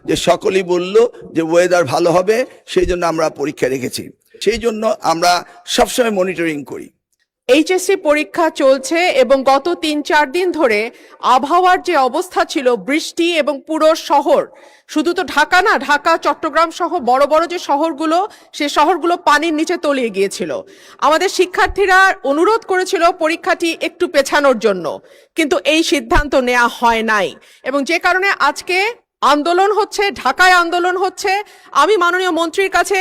যে সকলেই বলল যে ওয়েদার ভালো হবে, সেই জন্য আমরা পরীক্ষা রেখেছি। সেই জন্য আমরা সবসময় মনিটরিং করি। এইচএসসি পরীক্ষা চলছে এবং গত ৩-৪ দিন ধরে আবহাওয়ার যে অবস্থা ছিল, বৃষ্টি এবং পুরো শহর, শুধু তো ঢাকা না, ঢাকা চট্টগ্রাম সহ বড় বড় যে শহরগুলো, সে শহরগুলো পানির নিচে তলিয়ে গিয়েছিল। আমাদের শিক্ষার্থীরা অনুরোধ করেছিল পরীক্ষাটি একটু পেছানোর জন্য, কিন্তু এই সিদ্ধান্ত নেওয়া হয় নাই এবং যে কারণে আজকে আন্দোলন হচ্ছে, ঢাকায় আন্দোলন হচ্ছে। আমি মাননীয় মন্ত্রীর কাছে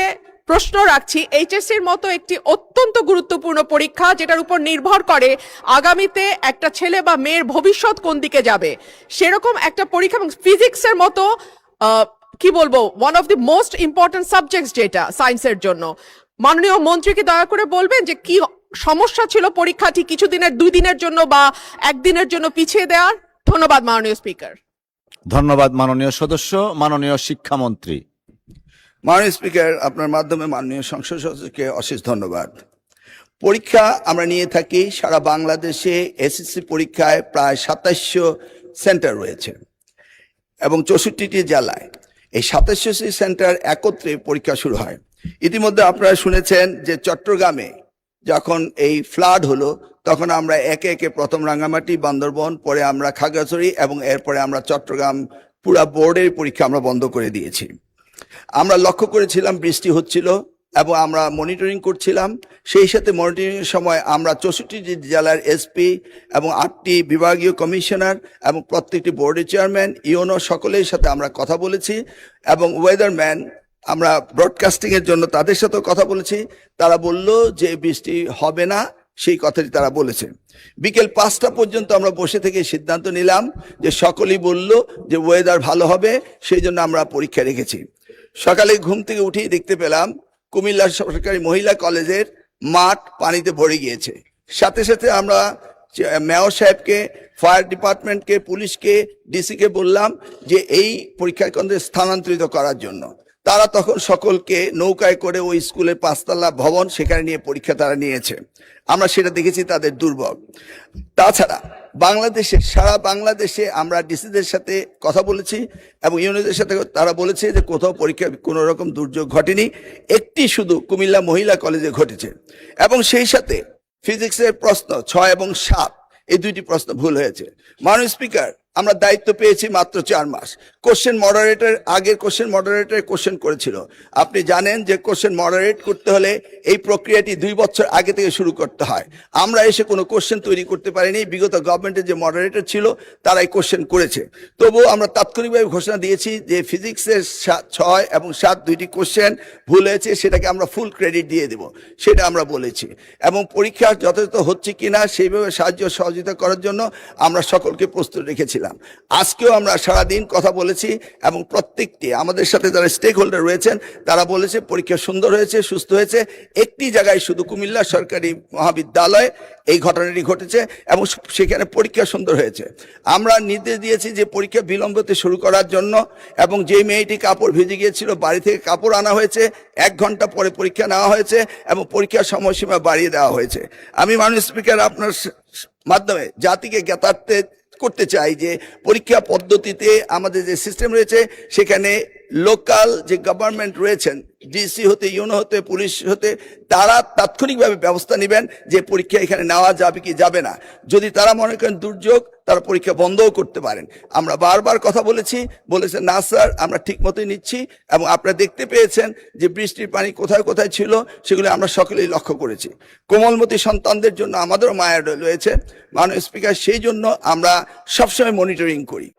প্রশ্ন রাখছি, এইচএসসির মতো একটি অত্যন্ত গুরুত্বপূর্ণ পরীক্ষা, যেটার উপর নির্ভর করে আগামীতে একটা ছেলে বা মেয়ের ভবিষ্যৎ কোন দিকে যাবে, সেরকম একটা পরীক্ষা, এবং ফিজিক্সের মতো কি বলবো, one of the most important subjects যেটা সায়েন্সের জন্য, মাননীয় মন্ত্রীকে দয়া করে বলবেন যে কি সমস্যা ছিল পরীক্ষাটি কিছুদিনের, 2 দিনের জন্য বা 1 দিনের জন্য পিছিয়ে দেওয়ার। ধন্যবাদ মাননীয় স্পিকার। ধন্যবাদ মাননীয় সদস্য। মাননীয় শিক্ষামন্ত্রী। মাননীয় স্পিকার, আপনার মাধ্যমে মাননীয় সংসদ সদস্যকে অশেষ ধন্যবাদ। পরীক্ষা আমরা নিয়ে থাকি সারা বাংলাদেশে। এসএসসি পরীক্ষায় প্রায় 2700 সেন্টার রয়েছে এবং 64টি জেলায় এই 2700টি সেন্টার একত্রে পরীক্ষা শুরু হয়। ইতিমধ্যে আপনারা শুনেছেন যে চট্টগ্রামে যখন এই ফ্লাড হলো, তখন আমরা একে একে প্রথম রাঙ্গামাটি, বান্দরবন, পরে আমরা খাগড়াছড়ি এবং এরপরে আমরা চট্টগ্রাম পুরা বোর্ডের পরীক্ষা আমরা বন্ধ করে দিয়েছি। আমরা লক্ষ্য করেছিলাম বৃষ্টি হচ্ছিল এবং আমরা মনিটরিং করছিলাম। সেই সাথে মনিটরিংয়ের সময় আমরা 64টি জেলার এসপি এবং 8টি বিভাগীয় কমিশনার এবং প্রত্যেকটি বোর্ডের চেয়ারম্যান, ইউনো সকলের সাথে আমরা কথা বলেছি এবং ওয়েদারম্যান আমরা ব্রডকাস্টিংয়ের জন্য তাদের সাথেও কথা বলেছি। তারা বলল যে বৃষ্টি হবে না, সেই কথাটি তারা বলেছে। বিকেল 5টা পর্যন্ত আমরা বসে থেকে সিদ্ধান্ত নিলাম যে সকলেই বলল যে ওয়েদার ভালো হবে, সেই জন্য আমরা পরীক্ষা রেখেছি। সকালে ঘুম থেকে উঠেই দেখতে পেলাম কুমিল্লা সরকারি মহিলা কলেজের মাঠ পানিতে ভরে গিয়েছে। সাথে সাথে আমরা মেয়র সাহেবকে, ফায়ার ডিপার্টমেন্টকে, পুলিশকে, ডিসিকে বললাম যে এই পরীক্ষা কেন্দ্রে স্থানান্তরিত করার জন্য। তারা তখন সকলকে নৌকায় করে ওই স্কুলের 5তলা ভবন, সেখানে নিয়ে পরীক্ষা তারা নিয়েছে। আমরা সেটা দেখেছি তাদের দুর্ভোগ। তাছাড়া বাংলাদেশে, সারা বাংলাদেশে আমরা ডিসিদের সাথে কথা বলেছি এবং ইউনিয়নের সাথে, তারা বলেছে যে কোথাও পরীক্ষা কোনো রকম দুর্যোগ ঘটেনি, একটি শুধু কুমিল্লা মহিলা কলেজে ঘটেছে। এবং সেই সাথে ফিজিক্সের প্রশ্ন 6 এবং 7, এই 2টি প্রশ্ন ভুল হয়েছে। মাননীয় স্পিকার, আমরা দায়িত্ব পেয়েছি মাত্র 4 মাস। কোশ্চেন মডারেটর, আগের কোশ্চেন মডারেটর কোশ্চেন করেছিল। আপনি জানেন যে কোশ্চেন মডারেট করতে হলে এই প্রক্রিয়াটি 2 বছর আগে থেকে শুরু করতে হয়। আমরা এসে কোনো কোশ্চেন তৈরি করতে পারিনি। বিগত গভর্নমেন্টের যে মডারেটর ছিল তারাই কোশ্চেন করেছে। তবুও আমরা তাৎক্ষণিকভাবে ঘোষণা দিয়েছি যে ফিজিক্সের 6 এবং 7 2টি কোশ্চেন ভুল হয়েছে, সেটাকে আমরা ফুল ক্রেডিট দিয়ে দেব, সেটা আমরা বলেছি। এবং পরীক্ষা যথাযথ হচ্ছে কিনা সেইভাবে সাহায্য সহযোগিতা করার জন্য আমরা সকলকে প্রস্তুত রেখেছিলাম। আজকেও আমরা সারাদিন কথা বলেছি এবং প্রত্যেকটি আমাদের সাথে যারা স্টেক হোল্ডার রয়েছেন তারা বলেছে পরীক্ষা সুন্দর হয়েছে, সুস্থ হয়েছে। একটি জায়গায় শুধু কুমিল্লা সরকারি মহাবিদ্যালয়ে এই ঘটনাটি ঘটেছে এবং সেখানে পরীক্ষা সুন্দর হয়েছে। আমরা নির্দেশ দিয়েছি যে পরীক্ষা বিলম্বতে শুরু করার জন্য, এবং যে মেয়েটি কাপড় ভিজে গিয়েছিল বাড়ি থেকে কাপড় আনা হয়েছে, 1 ঘন্টা পরে পরীক্ষা নেওয়া হয়েছে এবং পরীক্ষার সময়সীমা বাড়িয়ে দেওয়া হয়েছে। আমি মাননীয় স্পিকার আপনার মাধ্যমে জাতিকে জ্ঞাতার্থে করতে চাই যে পরীক্ষা পদ্ধতিতে আমাদের যে সিস্টেম রয়েছে, সেখানে লোকাল যে গভর্নমেন্ট রয়েছেন, ডিসি হতে, ইউনো হতে, পুলিশ হতে, তারা তাৎক্ষণিকভাবে ব্যবস্থা নেবেন যে পরীক্ষা এখানে নেওয়া যাবে কি যাবে না। যদি তারা মনে করেন দুর্যোগ, তারা পরীক্ষা বন্ধও করতে পারেন। আমরা বারবার কথা বলেছেন না স্যার, আমরা ঠিক মতোই নিচ্ছি। এবং আপনারা দেখতে পেয়েছেন যে বৃষ্টির পানি কোথায় কোথায় ছিল, সেগুলো আমরা সকলেই লক্ষ্য করেছি। কোমলমতি সন্তানদের জন্য আমাদেরও মায়া রয়েছে মাননীয় স্পিকার, সেই জন্য আমরা সবসময় মনিটরিং করি।